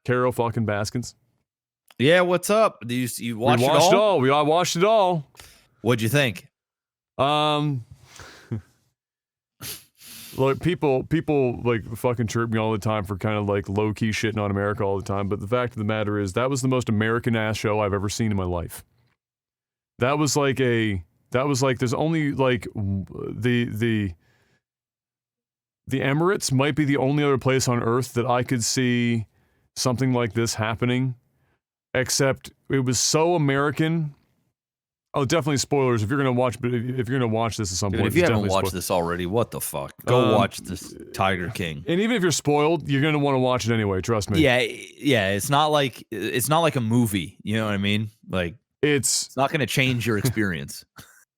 Carol fucking Baskins. Yeah, what's up? You watched we watched it all? I watched it all. What'd you think? Look, people like fucking chirp me all the time for kind of like low key shitting on America all the time, but the fact of the matter is that was the most American ass show I've ever seen in my life. That was like there's only like the Emirates might be the only other place on earth that I could see something like this happening, except it was so American. Oh, definitely spoilers if you're gonna watch. But if you're gonna watch this at some point, if you haven't watched this already, what the fuck? Go watch this Tiger King. And even if you're spoiled, you're gonna want to watch it anyway. Trust me. Yeah. It's not like a movie. You know what I mean? Like it's not gonna change your experience.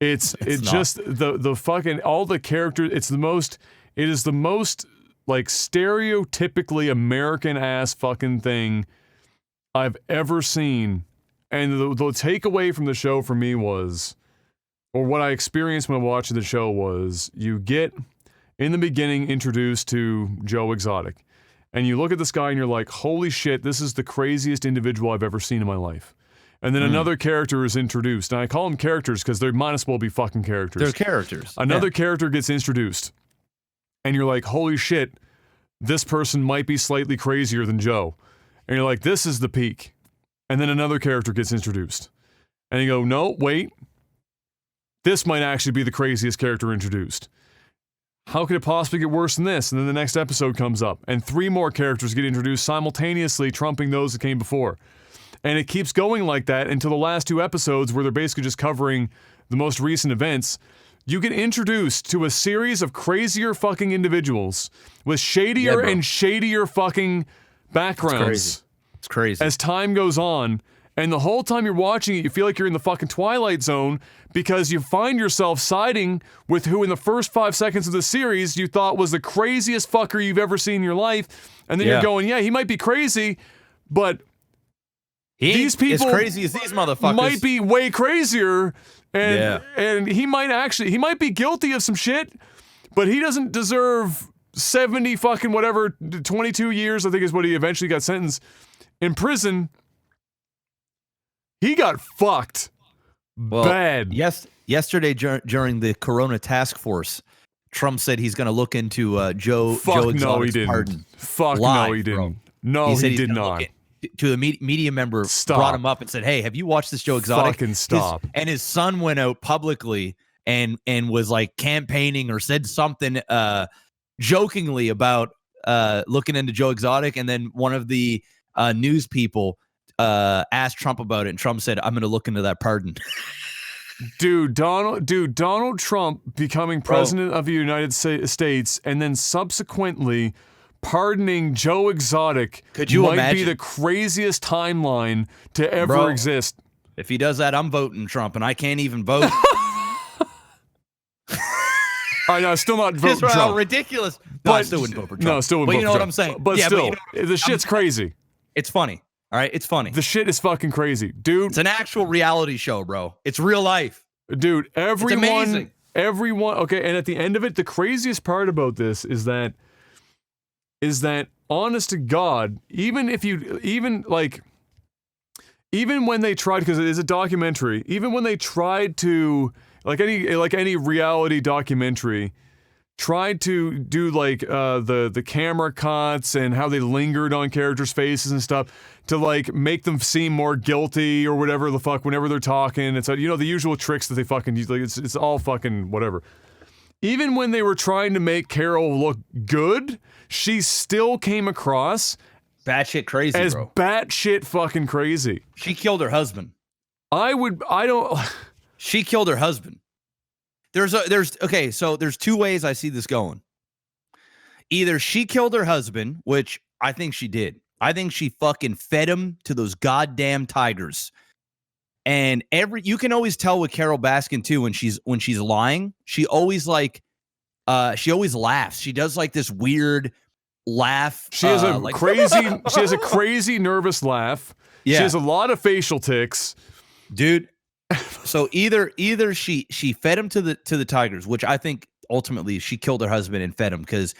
It's just the fucking all the characters. It is the most like stereotypically American ass fucking thing I've ever seen. And the takeaway from the show for me was, or what I experienced when watching the show was, you get, in the beginning, introduced to Joe Exotic. And you look at this guy and you're like, holy shit, this is the craziest individual I've ever seen in my life. And then another character is introduced. And I call them characters because they might as well be fucking characters. They're characters. Another character gets introduced. And you're like, holy shit, this person might be slightly crazier than Joe. And you're like, this is the peak. And then another character gets introduced. And you go, no, wait. This might actually be the craziest character introduced. How could it possibly get worse than this? And then the next episode comes up, and 3 more characters get introduced simultaneously, trumping those that came before. And it keeps going like that until the last 2 episodes, where they're basically just covering the most recent events. You get introduced to a series of crazier fucking individuals with shadier and shadier fucking backgrounds. It's crazy. As time goes on, and the whole time you're watching it, you feel like you're in the fucking Twilight Zone because you find yourself siding with who in the first 5 seconds of the series you thought was the craziest fucker you've ever seen in your life. And then you're going, yeah, he might be crazy, but these people as crazy as these motherfuckers might be way crazier. And he might be guilty of some shit, but he doesn't deserve 70 fucking whatever, 22 years, I think is what he eventually got sentenced in prison. He got fucked bad. Yesterday during the Corona task force, Trump said he's going to look into Joe Exotic's pardon. Fuck no, he didn't. Bro. No, he did not. To a media member, brought him up and said, "Hey, have you watched this Joe Exotic?" Fucking stop. His son went out publicly and was like campaigning or said something jokingly about looking into Joe Exotic, and then one of the news people asked Trump about it, and Trump said, "I'm going to look into that pardon." Donald Trump becoming president of the United States and then subsequently pardoning Joe Exotic might imagine? Be the craziest timeline to ever exist. If he does that, I'm voting Trump, and I can't even vote. I know, still not voting Trump. How ridiculous. No, I still wouldn't vote for Trump. No, still wouldn't vote for Trump. But you know what I'm saying? But still, the shit's crazy. It's funny. All right, it's funny. The shit is fucking crazy, dude. It's an actual reality show, bro. It's real life. Dude, it's amazing. Everyone, okay, and at the end of it, the craziest part about this is that honest to God, even when they tried, because it is a documentary, even when they tried to, like any reality documentary, tried to do like the camera cuts and how they lingered on characters' faces and stuff to like make them seem more guilty or whatever the fuck whenever they're talking. It's the usual tricks that they fucking use. Like it's all fucking whatever. Even when they were trying to make Carol look good, she still came across batshit crazy, as bro. Batshit fucking crazy. She killed her husband. She killed her husband. There's 2 ways I see this going. Either she killed her husband, which I think she did. I think she fucking fed him to those goddamn tigers. And you can always tell with Carol Baskin too when she's lying. She always laughs. She does like this weird laugh. She has a crazy nervous laugh. Yeah. She has a lot of facial tics. Dude. So either she fed him to the tigers, which I think ultimately she killed her husband and fed him because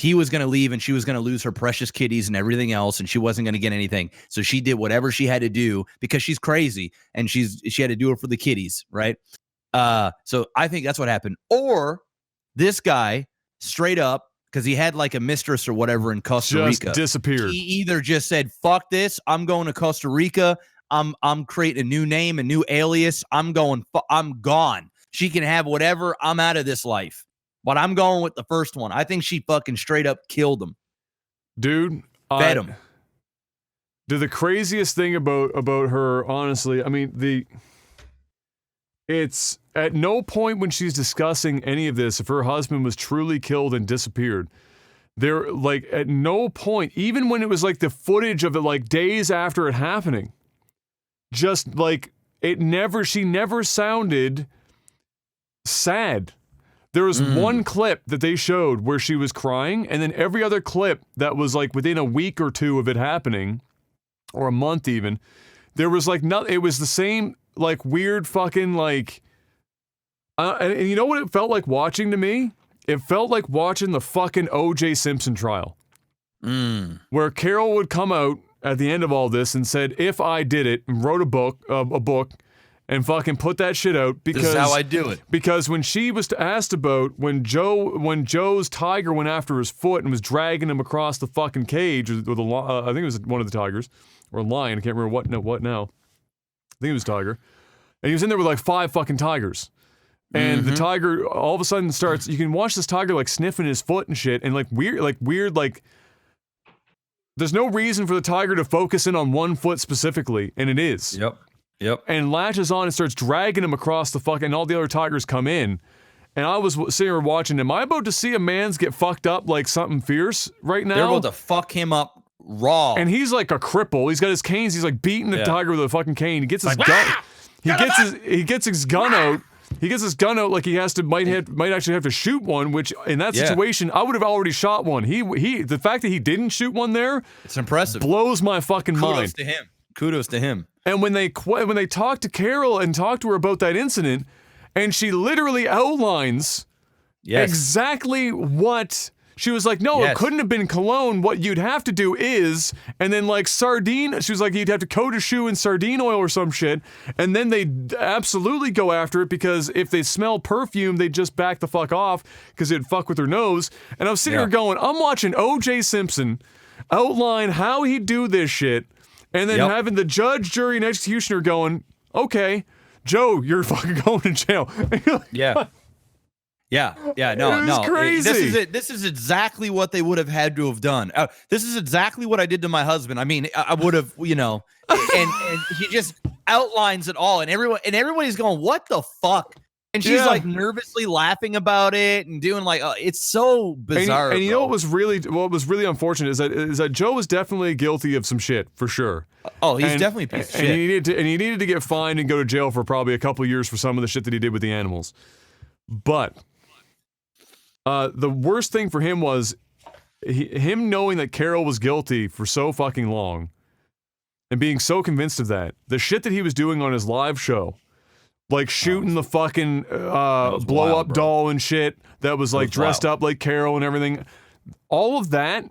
he was going to leave and she was going to lose her precious kitties and everything else, and she wasn't going to get anything. So she did whatever she had to do because she's crazy and she had to do it for the kitties, right? So I think that's what happened. Or this guy straight up, because he had like a mistress or whatever in Costa Rica, just disappeared. He either just said, "Fuck this, I'm going to Costa Rica. I'm creating a new name, a new alias. I'm gone. She can have whatever. I'm out of this life." But I'm going with the first one. I think she fucking straight up killed him. Dude. Fed him. The craziest thing about her, honestly, I mean, it's at no point when she's discussing any of this, if her husband was truly killed and disappeared, there, like, at no point, even when it was like the footage of it, like days after it happening, just like, she never sounded sad. There was one clip that they showed where she was crying, and then every other clip that was like within a week or two of it happening, or a month even, there was like it was the same like weird fucking like, and you know what it felt like watching to me? It felt like watching the fucking O.J. Simpson trial, where Carol would come out at the end of all this and said, "If I did it," and wrote a book. And fucking put that shit out because this is how I do it. Because when she was asked about when Joe's tiger went after his foot and was dragging him across the fucking cage with I think it was one of the tigers or a lion. I can't remember what now. I think it was tiger, and he was in there with like 5 fucking tigers. And the tiger all of a sudden starts. You can watch this tiger like sniffing his foot and shit, and like weird. There's no reason for the tiger to focus in on one foot specifically, and it is. Yep. And latches on and starts dragging him across the fucking, and all the other tigers come in. And I was sitting here watching, am I about to see a man's get fucked up like something fierce right now? They're about to fuck him up raw. And he's like a cripple. He's got his canes. He's like beating the tiger with a fucking cane. He gets his gun. He gets his gun out. He gets his gun out like he has to might actually have to shoot one, which in that situation I would have already shot one. The fact that he didn't shoot one there, it's impressive. Blows my fucking mind. Kudos to him. And when they talk to Carol and talk to her about that incident, and she literally outlines exactly what she was like, no, it couldn't have been cologne. What you'd have to do is, and then like sardine, she was like, you'd have to coat a shoe in sardine oil or some shit. And then they absolutely go after it because if they smell perfume, they just back the fuck off because it'd fuck with their nose. And I was sitting here going, I'm watching O.J. Simpson outline how he'd do this shit. And then having the judge, jury, and executioner going, okay, Joe, you're fucking going to jail. Yeah. No. Crazy. This is it. This is exactly what they would have had to have done. This is exactly what I did to my husband. I mean, I would have, and he just outlines it all, and everybody's going, what the fuck? And she's like nervously laughing about it and doing like, it's so bizarre. And you know what was really unfortunate is that Joe was definitely guilty of some shit for sure. Oh, he's definitely a piece of shit. And he needed to get fined and go to jail for probably a couple of years for some of the shit that he did with the animals. But the worst thing for him was him knowing that Carol was guilty for so fucking long and being so convinced of that. The shit that he was doing on his live show. Like shooting the fucking blow-up doll and shit that was like dressed up like Carol and everything. All of that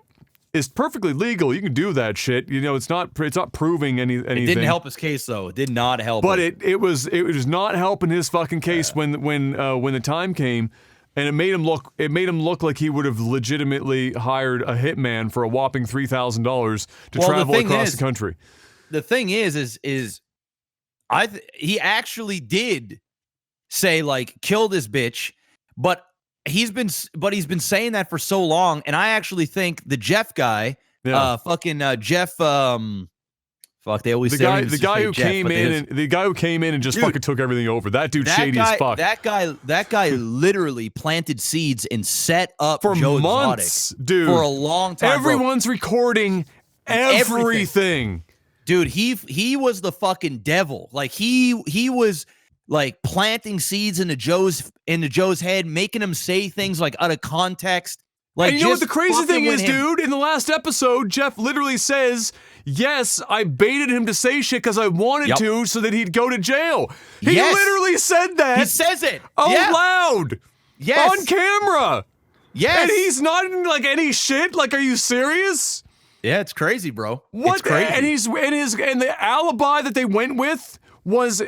is perfectly legal. You can do that shit. It's not proving anything. It didn't help his case though. It did not help. But it was not helping his fucking case when the time came, and it made him look like he would have legitimately hired a hitman for a whopping $3,000 to travel across the country. The thing is he actually did say like kill this bitch, but he's been saying that for so long, and I actually think the Jeff guy, Jeff, they always say the guy who came in and just fucking took everything over. That dude's shady as fuck. That guy literally planted seeds and set up for Joe months, Exotic dude, for a long time. Everyone's recording everything. Dude, he was the fucking devil. Like he was like planting seeds into Joe's head, making him say things like out of context. Like, and you know what the crazy thing is, dude? In the last episode, Jeff literally says, yes, I baited him to say shit because I wanted to so that he'd go to jail. He literally said that. He says it out loud. Yes. On camera. Yes. And he's not in like any shit. Like, are you serious? Yeah, it's crazy, bro. What? It's crazy. And the alibi that they went with was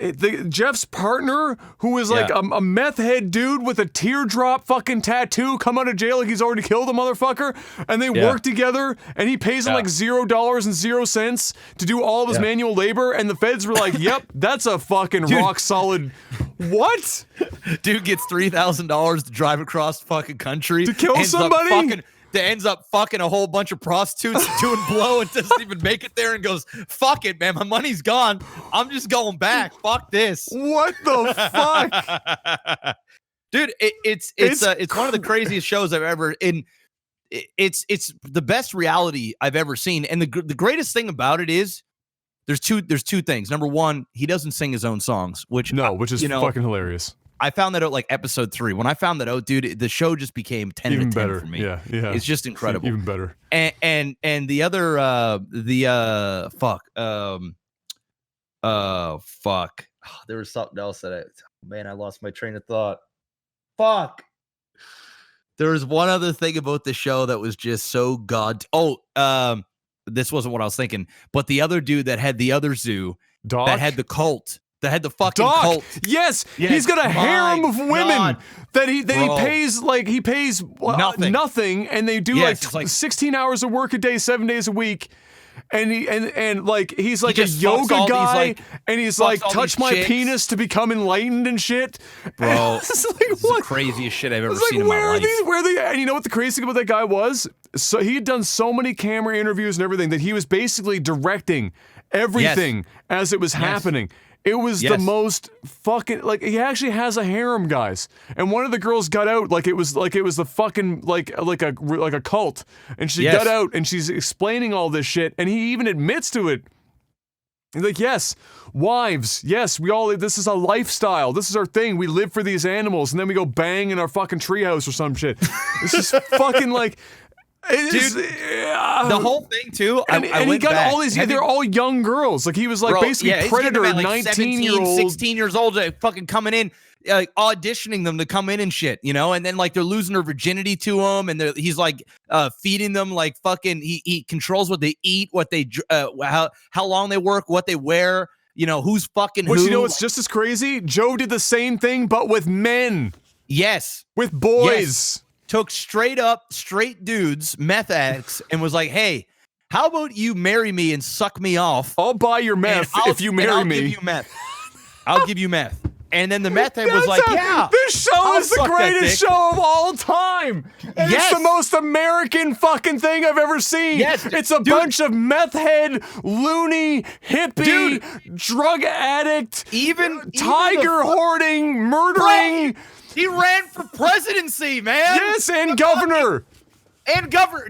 Jeff's partner, who was like a meth head dude with a teardrop fucking tattoo, come out of jail like he's already killed a motherfucker, and they work together, and he pays him like $0.00 to do all of his manual labor, and the feds were like, "Yep, that's a fucking rock solid." What? Dude gets $3,000 to drive across the fucking country to kill somebody. That ends up fucking a whole bunch of prostitutes doing blow and doesn't even make it there and goes, fuck it, man. My money's gone. I'm just going back. Fuck this. What the fuck? Dude, it's one of the craziest shows I've ever it's the best reality I've ever seen. And the greatest thing about it is there's two things. Number one, he doesn't sing his own songs, which is fucking hilarious. I found that out like episode 3. When I found that out, dude, the show just became 10 even out of 10 better for me. Yeah. It's just incredible. Even better. And the other fuck. Oh, there was something else that I lost my train of thought. Fuck. There was one other thing about the show that was just so this wasn't what I was thinking, but the other dude that had the other zoo Doc? that had the cult. That had the fucking Doc. cult. Yes, he's got a harem of women that he pays nothing, and they do like 16 hours of work a day, 7 days a week, and he's like a yoga guy, and he's like, touch my penis to become enlightened and shit, bro. This is the craziest shit I've ever seen in my life. And you know what the crazy thing about that guy was? So he had done so many camera interviews and everything that he was basically directing everything as it was happening. It was the most fucking, like, he actually has a harem, guys. And one of the girls got out like it was the fucking like a cult. And she got out and she's explaining all this shit, and he even admits to it. He's like, yes, wives, yes, this is a lifestyle. This is our thing. We live for these animals, and then we go bang in our fucking treehouse or some shit. It's just fucking like, dude, the whole thing too. And he got all these. They're all young girls. Like he was like basically Predator, like 19-year-old, 16 years old, fucking coming in, like auditioning them to come in and shit, you know. And then like they're losing their virginity to him, and he's like feeding them like fucking. He controls what they eat, what they how long they work, what they wear. You know who's fucking who. You know what's just as crazy? Joe did the same thing, but with men. Yes, with boys. Yes. Took straight dudes, meth addicts, and was like, hey, how about you marry me and suck me off? I'll buy your meth if you marry me. I'll give you meth. I'll give you meth. And then the meth head was like, this show is the greatest show of all time. And it's the most American fucking thing I've ever seen. Yes, it's a bunch of meth head, loony, hippie, drug addict, tiger hoarding, murdering. He ran for presidency, man. Yes, and governor.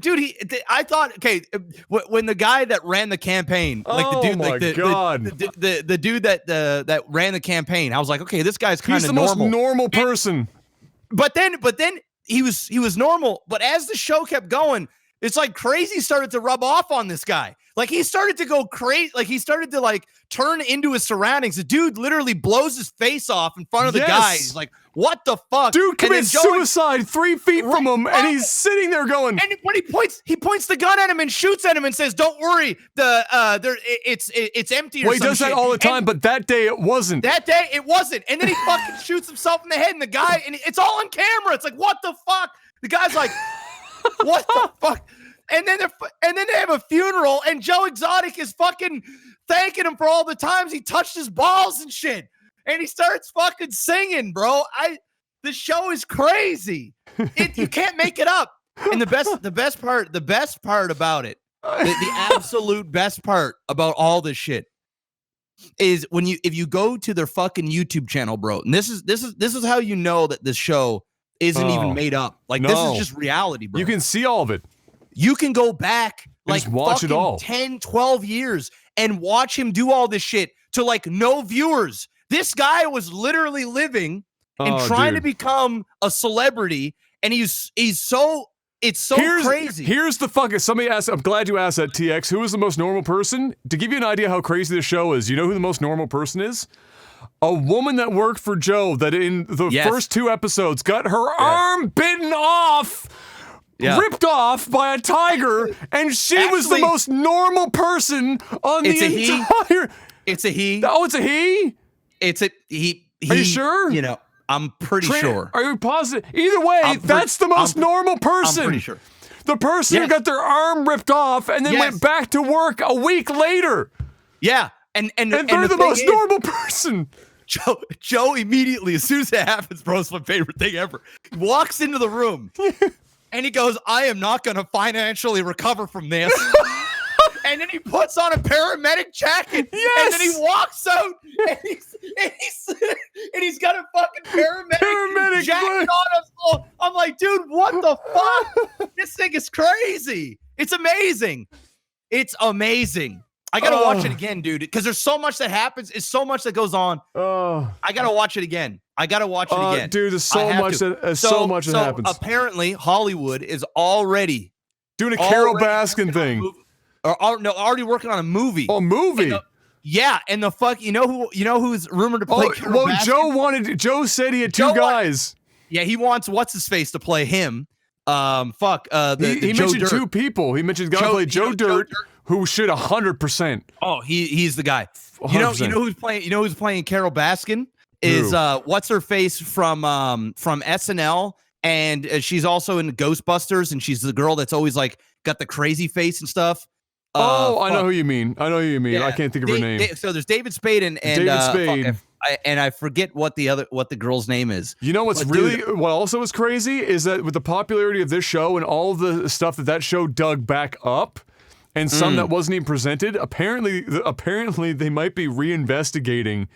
Dude, I thought, okay, when the guy that ran the campaign, like the dude, the dude that ran the campaign, I was like, okay, this guy's kind of normal. He's the most normal person. But then he was normal. But as the show kept going, it's like crazy started to rub off on this guy. Like he started to go crazy. Like he started to like turn into his surroundings. The dude literally blows his face off in front of the guy. He's like, what the fuck? Dude commits suicide 3 feet from him, and he's sitting there going. And when he points the gun at him and shoots at him and says, "Don't worry, it's empty." Well, he does that all the time, but that day it wasn't. That day it wasn't. And then he fucking shoots himself in the head, and the guy, and it's all on camera. It's like, what the fuck? The guy's like, what the fuck? And then they have a funeral, and Joe Exotic is fucking thanking him for all the times he touched his balls and shit. And he starts fucking singing, bro. The show is crazy. You can't make it up. And the best part about it, the absolute best part about all this shit is if you go to their fucking YouTube channel, bro. And this is how you know that this show isn't even made up. Like this is just reality, bro. You can see all of it. You can go back like just watch it all. 10, 12 years and watch him do all this shit to like no viewers. This guy was literally living and trying to become a celebrity, and it's so crazy. Here's the fucking somebody asked. I'm glad you asked that, TX. Who is the most normal person? To give you an idea how crazy this show is, you know who the most normal person is? A woman that worked for Joe that in the first 2 episodes got her arm bitten off Yeah. ripped off by a tiger, and she was the Actually- most normal person on It's the a he. entire. It's a he. Oh, it's a he. It's a he. Are you sure? You know, I'm pretty sure. Are you positive? Either way, I'm that's the most normal person. I'm pretty sure. The person who Yes. got their arm ripped off and then Yes. went back to work a week later. Yeah, and And they're the thing most is, normal person. Joe immediately, as soon as it happens, bro, it's my favorite thing ever. He walks into the room and he goes, "I am not going to financially recover from this." And then he puts on a paramedic jacket. Yes. And then he walks out and he's got a fucking paramedic jacket on us. Oh, I'm like, dude, what the fuck? This thing is crazy. It's amazing. It's amazing. I gotta watch it again, dude, because there's so much that happens. It's so much that goes on. Oh, I gotta watch it again. I gotta watch it again, dude, there's I so have much to. that so much that happens. Apparently, Hollywood is already Doing a Carol already Baskin working on a thing. movie- already working on a movie. Oh, movie. Yeah, and the fuck, you know who's rumored to play? Oh, Carol well, Baskin? Joe said he had two Joe wa- guys. Yeah, he wants what's his face to play him. The He Joe mentioned Dirt. two people. He mentioned the guy who played Joe Dirt, who should 100%. Oh, he's the guy. You know 100%. who's playing? You know who's playing Carol Baskin? Is Who? what's her face from SNL, and she's also in Ghostbusters, and she's the girl that's always like got the crazy face and stuff. I know who you mean. I Yeah. I can't think of her name. So there's David Spade and David Spade. I forget what the girl's name is. You know what's But really dude- what also is crazy is that with the popularity of this show and all the stuff that show dug back up, and some that wasn't even presented, apparently they might be reinvestigating.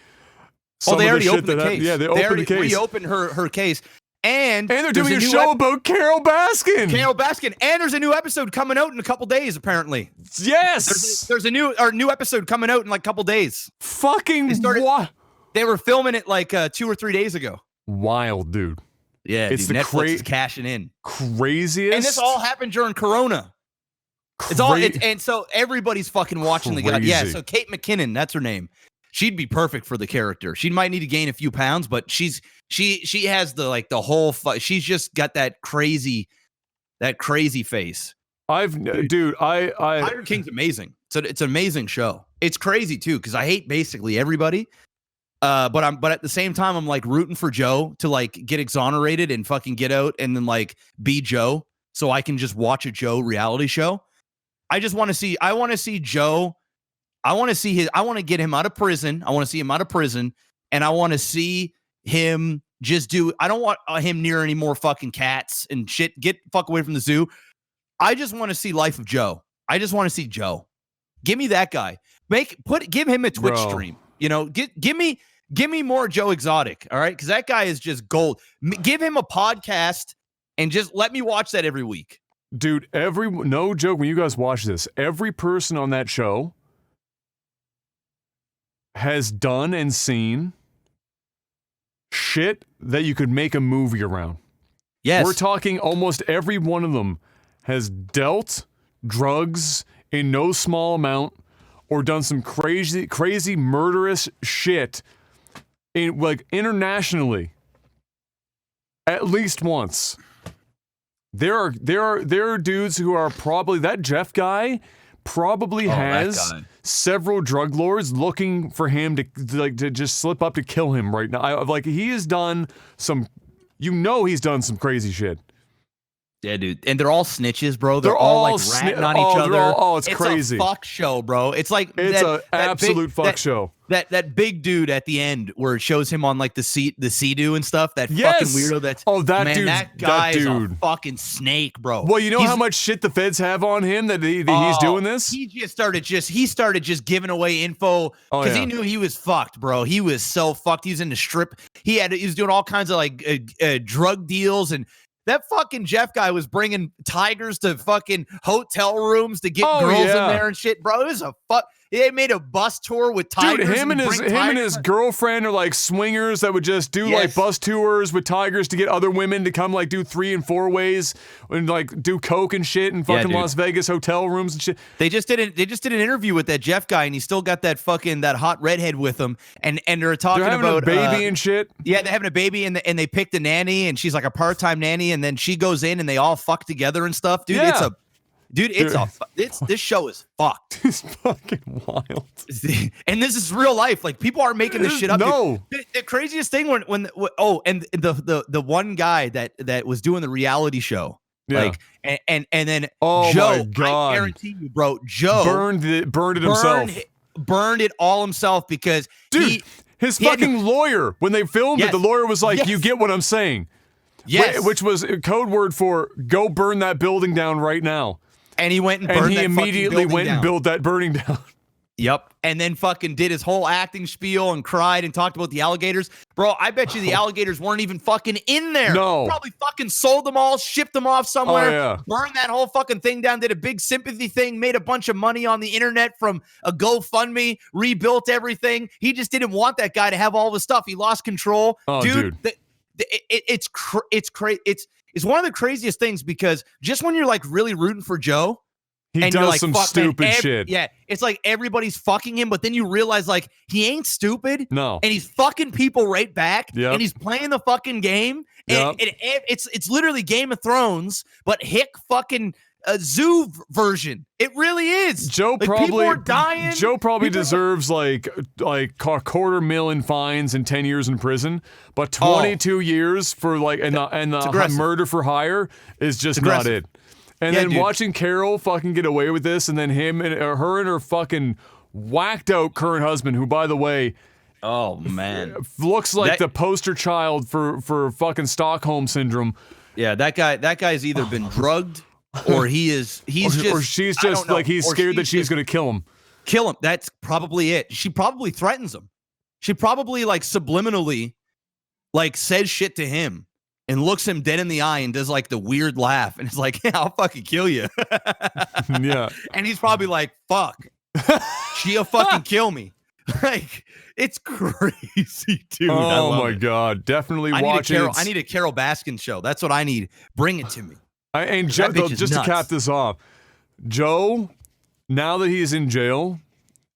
Some They of already shit opened the that case. yeah, they opened the case. Reopened her case, and And they're there's doing a new show about Carol Baskin. Carol Baskin, and there's a new episode coming out in a couple days. Apparently, Yes. there's a new episode coming out in like a couple days. Fucking They started- what? They were filming it like 2 or 3 days ago. Wild, dude. Yeah, It's dude, the Netflix is cashing in, Craziest. and this all happened during Corona. And so everybody's fucking watching the guy. Yeah, Crazy. so Kate McKinnon, that's her name. She'd be perfect for the character. She might need to gain a few pounds, but she has the whole she's just got that crazy face. Tiger King's amazing. So it's an amazing show. It's crazy too because I hate basically everybody. But at the same time I'm like rooting for Joe to like get exonerated and fucking get out and then like be Joe so I can just watch a Joe reality show. I want to see Joe. I want to get him out of prison. I want to see him out of prison and I want to see him just I don't want him near any more fucking cats and shit. Get fuck away from the zoo. I just want to see Life of Joe. I just want to see Joe. Give me that guy. Give him a Twitch Bro. stream. You know, give me more Joe Exotic. All right, because that guy is just gold. Give him a podcast and just let me watch that every week. Dude, no joke, when you guys watch this, every person on that show has done and seen shit that you could make a movie around. Yes, We're talking almost every one of them has dealt drugs in no small amount or done some crazy murderous shit internationally at least once. There are dudes who are probably that Jeff guy probably has that guy. several drug lords looking for him to just slip up to kill him right now. He has done some, he's done some crazy shit. Yeah, dude, and they're all snitches, bro. They're They're all all like ratting on each other. it's crazy. It's a fuck show, bro. It's like It's an absolute fuck show. That big dude at the end where it shows him on like the Sea-Doo and stuff. That Yes! fucking weirdo. That dude, that guy is a dude. fucking snake, bro. Well, you know He's- how much shit the feds have on him that he's doing this? He started just giving away info Oh, because yeah. he knew he was fucked, bro. He was so fucked. He was in the strip. He was doing all kinds of like drug deals, and that fucking Jeff guy was bringing tigers to fucking hotel rooms to get Oh, girls yeah. in there and shit, bro. It was a fuck. They made a bus tour with tigers. Dude, him and his girlfriend are like swingers that would just do like bus tours with tigers to get other women to come like do 3 and 4 ways and like do coke and shit in fucking Las Vegas hotel rooms and shit. They just did an interview with that Jeff guy, and he still got that hot redhead with him, and they're talking having about a baby and shit. Yeah, they're having a baby, and they picked a nanny, and she's like a part-time nanny, and then she goes in and they all fuck together and stuff. Dude, this show is fucked. It's fucking wild. And this is real life. Like, people are making this shit up. No. The craziest thing when the one guy that was doing the reality show. Yeah. Like, and then oh Joe, my God. I guarantee you, bro, Joe burned it himself. Burned it all himself because dude, his fucking lawyer, when they filmed it, the lawyer was like, you get what I'm saying. Yes. Which was a code word for go burn that building down right now. And he went and burned that immediately went down. and built that burning down. Yep. And then fucking did his whole acting spiel and cried and talked about the alligators. Bro, I bet you the alligators weren't even fucking in there. No. Probably fucking sold them all, shipped them off somewhere, Oh, yeah. burned that whole fucking thing down, did a big sympathy thing, made a bunch of money on the internet from a GoFundMe, rebuilt everything. He just didn't want that guy to have all the stuff. He lost control. Oh, dude. It's crazy. It's one of the craziest things because just when you're like really rooting for Joe, he and does you're like, some fuck, stupid man, shit. Yeah, it's like everybody's fucking him, but then you realize like he ain't stupid. No, and he's fucking people right back. Yep. And he's playing the fucking game. Yep. And it's literally Game of Thrones, but hick fucking zoo version. It really is. Joe like, probably people are dying. Joe probably deserves like $250,000 fines and 10 years in prison, but 22 years for like and the murder for hire is just not it. And then watching Carol fucking get away with this, and then him and her and her fucking whacked out current husband, who by the way, oh man, looks like the poster child for fucking Stockholm syndrome. Yeah, that guy's either been drugged or she's just like he's scared that she's gonna kill him. Kill him. That's probably it. She probably threatens him. She probably like subliminally like says shit to him and looks him dead in the eye and does like the weird laugh and it's like, yeah, I'll fucking kill you. Yeah. And he's probably like, fuck. She'll fucking kill me. Like, it's crazy, dude. Oh my God. Definitely watch it. I need a Carol Baskin show. That's what I need. Bring it to me. And Joe, just to cap this off, Joe, now that he's in jail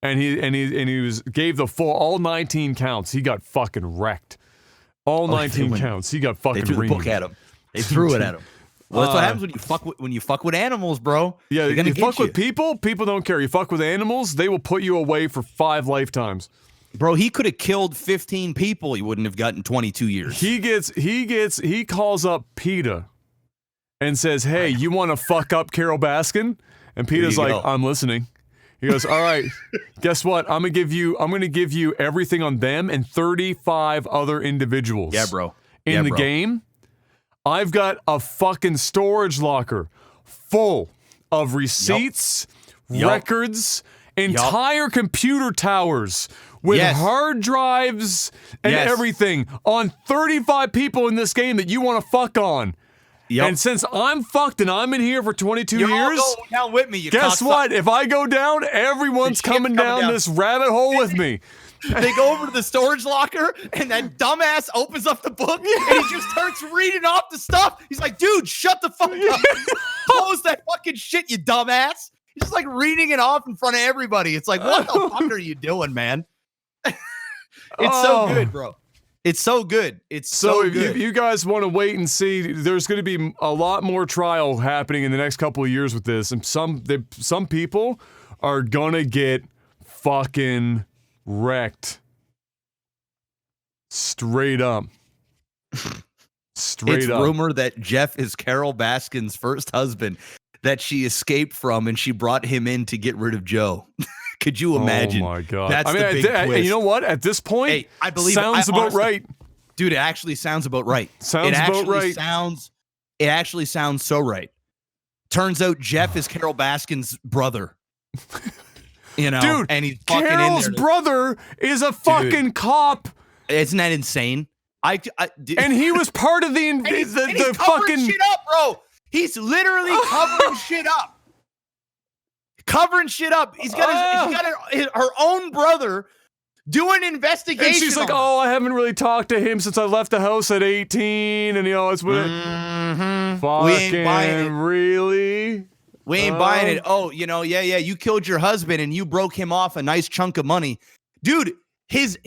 and he gave the full all 19 counts, he got fucking wrecked. All 19 counts. He got fucking They threw the book at him. They threw it at him. Well, that's what happens when you fuck with animals, bro. Yeah, you fuck with people don't care. You fuck with animals, they will put you away for 5 lifetimes. Bro, he could have killed 15 people. He wouldn't have gotten 22 years. He calls up PETA and says, "Hey, you want to fuck up Carol Baskin?" And PETA's like, "I'm listening." He goes, "All right, guess what? I'm gonna give you everything on them and 35 other individuals. Yeah, bro. In the game, I've got a fucking storage locker full of receipts, records, entire computer towers with hard drives and everything on 35 people in this game that you want to fuck on." Yep. And since I'm fucked and I'm in here for 22 years, all go down with me, you guess what? If I go down, everyone's coming down this rabbit hole with me. They go over to the storage locker, and that dumbass opens up the book, and he just starts reading off the stuff. He's like, dude, shut the fuck up. Close that fucking shit, you dumbass. He's just like reading it off in front of everybody. It's like, what the fuck are you doing, man? It's so good, bro. It's so good. It's so good. If you guys want to wait and see, there's going to be a lot more trial happening in the next couple of years with this, and some people are gonna get fucking wrecked. Straight up. Straight up. It's rumored that Jeff is Carol Baskin's first husband that she escaped from, and she brought him in to get rid of Joe. Could you imagine? Oh my God. That's the big twist. You know what? At this point, I believe sounds about right. Dude, it actually sounds about right. It actually sounds so right. Turns out Jeff is Carol Baskin's brother. You know, dude, and he's fucking Carol's in there. brother is a fucking cop. Isn't that insane? And he was part of the he's fucking shit up, bro. He's literally covering shit up. covering shit up. He's got her own brother doing an investigation. And she's like, oh, I haven't really talked to him since I left the house at 18. And, it's with We ain't buying it. Really? We ain't buying it. Oh, yeah. You killed your husband and you broke him off a nice chunk of money. Dude, his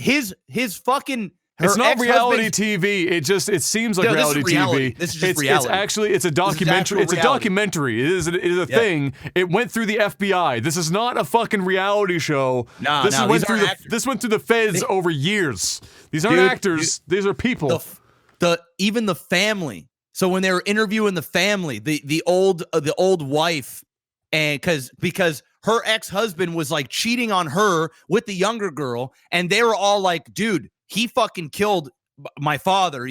fucking... It's not reality TV. It seems like reality TV. This is just reality. It's a documentary. It's a documentary. It is a thing. It went through the FBI. This is not a fucking reality show. This went through the feds over years. These aren't actors. These are people. Even the family. So when they were interviewing the family, the old wife, and because her ex-husband was like cheating on her with the younger girl, and they were all like, dude, he fucking killed my father.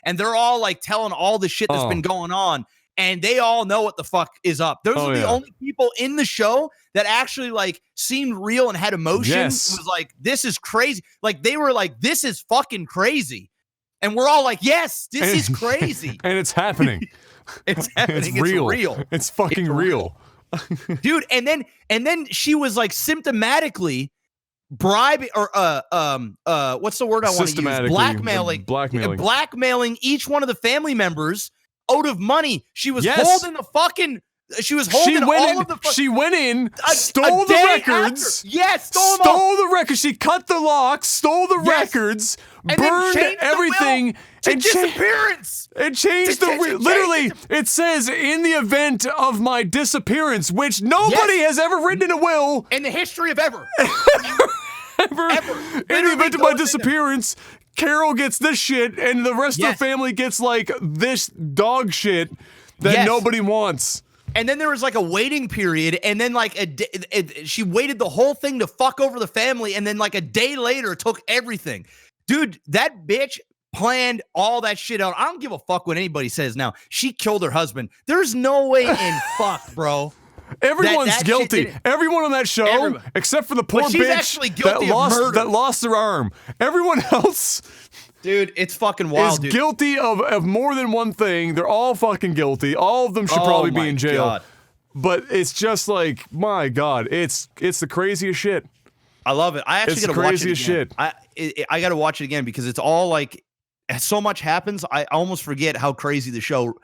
And they're all like telling all the shit that's been going on. And they all know what the fuck is up. Those are the only people in the show that actually like seemed real and had emotion. Yes. It was like, this is crazy. Like they were like, this is fucking crazy. And we're all like, yes, this is crazy. And it's happening. It's happening. It's real. It's fucking real. Dude, and then she was like symptomatically bribing or what's the word I want to use? Blackmailing each one of the family members out of money. She was holding the fucking all of the she went in, stole the records. Stole the records. She cut the locks, stole the records, and burned everything. And disappearance. It changed literally. It says in the event of my disappearance, which nobody has ever written in a will in the history of ever. Ever. In the event of my disappearance, Carol gets this shit, and the rest of the family gets like this dog shit that nobody wants. And then there was like a waiting period, and then like she waited the whole thing to fuck over the family, and then like a day later took everything. Dude, that bitch planned all that shit out. I don't give a fuck what anybody says now. She killed her husband. There's no way in fuck, bro. Everyone's guilty. Everyone on that show, except for the poor bitch that lost their arm. Everyone else, dude, it's fucking wild. Is guilty of more than one thing. They're all fucking guilty. All of them should probably be in jail. God. But it's just like, my God, it's the craziest shit. I love it. I actually got to watch it again. I got to watch it again because it's all like, so much happens. I almost forget how crazy the show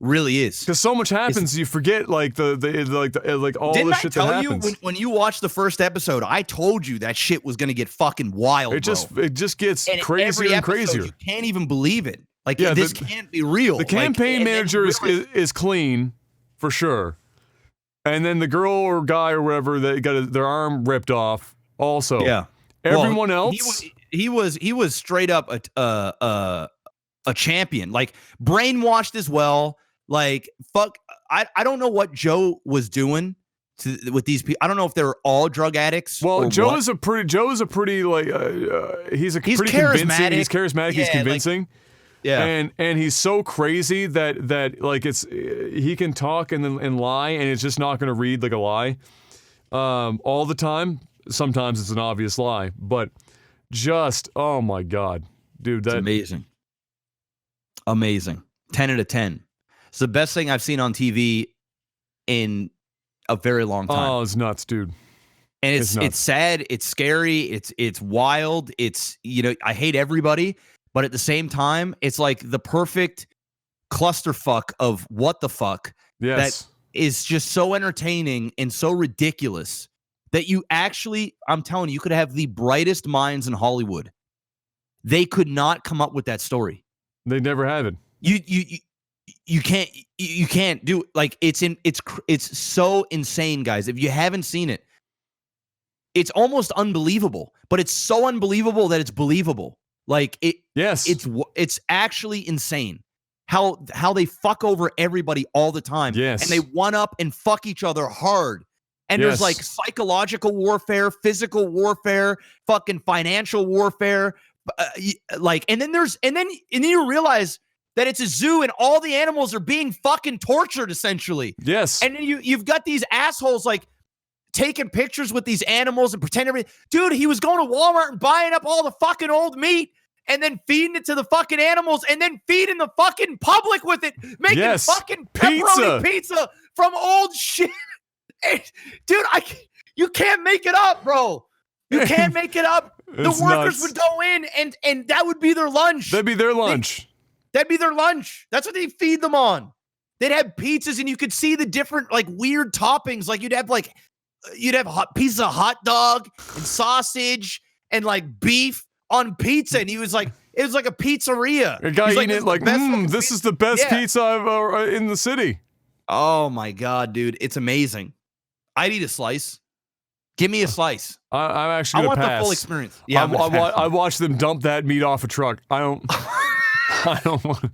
really is. Because so much happens, you forget like all the shit that happens. Didn't I tell you when you watched the first episode? I told you that shit was gonna get fucking wild. It just gets crazier and crazier. You can't even believe it. Like this can't be real. The campaign manager is clean for sure, and then the girl or guy or whatever that got their arm ripped off also. Yeah. Everyone else. He was straight up a champion, like brainwashed as well. Like fuck, I don't know what Joe was doing with these people. I don't know if they're all drug addicts. Well, Joe is a pretty like he's pretty convincing. He's charismatic. He's convincing. And he's so crazy that like he can talk and lie, and it's just not going to read like a lie all the time. Sometimes it's an obvious lie, but just oh my God, dude, that's amazing. 10 out of 10. It's the best thing I've seen on TV in a very long time. Oh, it's nuts, dude. And it's sad, it's scary, it's wild, it's I hate everybody, but at the same time, it's like the perfect clusterfuck of what the fuck that is just so entertaining and so ridiculous that you actually, I'm telling you, you could have the brightest minds in Hollywood. They could not come up with that story. They never have it. You can't do it. Like it's so insane, guys. If you haven't seen it, it's almost unbelievable, but it's so unbelievable that it's believable. Like it's actually insane how they fuck over everybody all the time. Yes. And they one up and fuck each other hard. And there's like psychological warfare, physical warfare, fucking financial warfare. And then you realize that it's a zoo and all the animals are being fucking tortured essentially. Yes. And then you've got these assholes like taking pictures with these animals and pretending everything. Dude, he was going to Walmart and buying up all the fucking old meat and then feeding it to the fucking animals and then feeding the fucking public with it, making fucking pepperoni pizza from old shit. Dude, you can't make it up, bro. You can't make it up. The It's workers nuts. would go in and that would be their lunch. That'd be their lunch. That'd be their lunch. That's what they feed them on. They'd have pizzas and you could see the different like weird toppings. Like you'd have pieces of hot dog and sausage and like beef on pizza. And it was like a pizzeria. A guy He's eating it like, this is the best Yeah. pizza I've in the city. Oh my God, dude. It's amazing. I'd eat a slice. Give me a slice. I'm I actually want gonna the pass. full experience. Yeah, I watched them dump that meat off a truck. I don't want.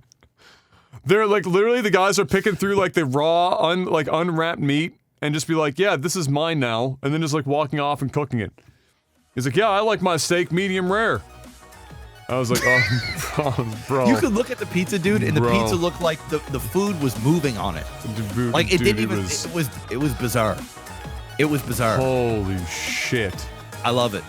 They're like literally the guys are picking through like the raw, unwrapped meat and just be like, yeah, this is mine now, and then just like walking off and cooking it. He's like, yeah, I like my steak medium rare. I was like, oh, bro. You could look at the pizza, dude, and the Bro. pizza looked like the food was moving on it. Dude, Like it didn't even. was- It was bizarre. It was bizarre. Holy shit. I love it.